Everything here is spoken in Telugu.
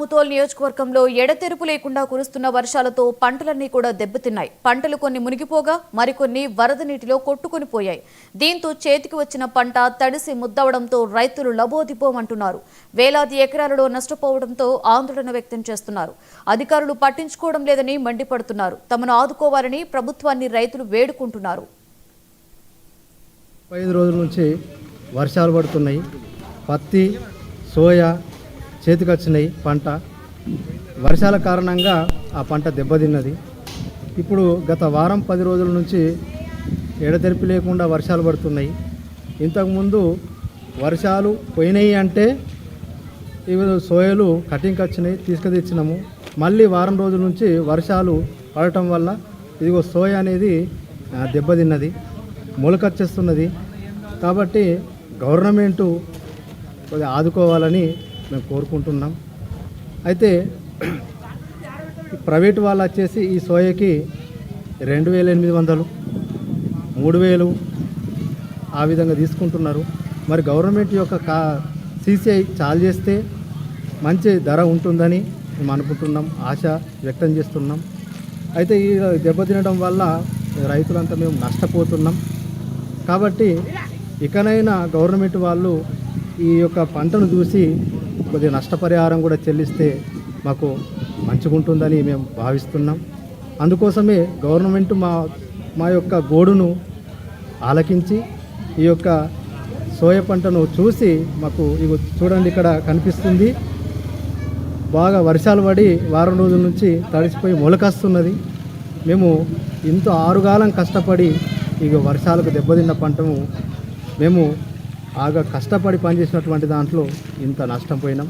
ముతోల్ నియోజకవర్గంలో ఎడతెరుపు లేకుండా కురుస్తున్న వర్షాలతో పంటలన్నీ కూడా దెబ్బతిన్నాయి. పంటలు కొన్ని మునిగిపోగా మరికొన్ని వరద నీటిలో కొట్టుకుని పోయాయి. దీంతో చేతికి వచ్చిన పంట తడిసి ముద్దవడంతో రైతులు లబోదిబోమంటున్నారు. వేలాది ఎకరాలలో నష్టపోవడంతో ఆందోళన వ్యక్తం చేస్తున్నారు. అధికారులు పట్టించుకోవడం లేదని మండిపడుతున్నారు. తమను ఆదుకోవాలని ప్రభుత్వాన్ని రైతులు వేడుకుంటున్నారు. 5 రోజుల నుంచి వర్షాలు పడుతున్నాయి. పత్తి, సోయా చేతికొచ్చినాయి. పంట వర్షాల కారణంగా ఆ పంట దెబ్బతిన్నది. ఇప్పుడు గత వారం 10 రోజుల నుంచి ఎడతెరిపి లేకుండా వర్షాలు పడుతున్నాయి. ఇంతకుముందు వర్షాలు పోయినాయి అంటే ఇవి సోయలు కటింగ్కి వచ్చినాయి, తీసుకుతెచ్చినాము. మళ్ళీ వారం రోజుల నుంచి వర్షాలు పడటం వల్ల ఇదిగో సోయ అనేది దెబ్బతిన్నది, మొలకొచ్చేస్తున్నది. కాబట్టి గవర్నమెంటు కొద్దిగా ఆదుకోవాలని మేము కోరుకుంటున్నాం. అయితే ప్రైవేట్ వాళ్ళు వచ్చేసి ఈ సోయకి 2800, 3000 ఆ విధంగా తీసుకుంటున్నారు. మరి గవర్నమెంట్ యొక్క CCI చాలు చేస్తే మంచి ధర ఉంటుందని మేము అనుకుంటున్నాం, ఆశ వ్యక్తం చేస్తున్నాం. అయితే ఈ దెబ్బతినడం వల్ల రైతులంతా మేము నష్టపోతున్నాం. కాబట్టి ఇకనైనా గవర్నమెంట్ వాళ్ళు ఈ యొక్క పంటను చూసి కొద్దిగా నష్టపరిహారం కూడా చెల్లిస్తే మాకు మంచిగా ఉంటుందని మేము భావిస్తున్నాం. అందుకోసమే గవర్నమెంట్ మా యొక్క గోడును ఆలకించి ఈ యొక్క సోయ పంటను చూసి మాకు ఇవి చూడండి, ఇక్కడ కనిపిస్తుంది, బాగా వర్షాలు పడి వారం రోజుల నుంచి తడిసిపోయి మొలకొస్తున్నది. మేము ఇంత ఆరుగాలం కష్టపడి ఇక వర్షాలకు దెబ్బతిన్న పంటను మేము బాగా కష్టపడి పనిచేసినటువంటి దాంట్లో ఇంత నష్టం పోయినాం.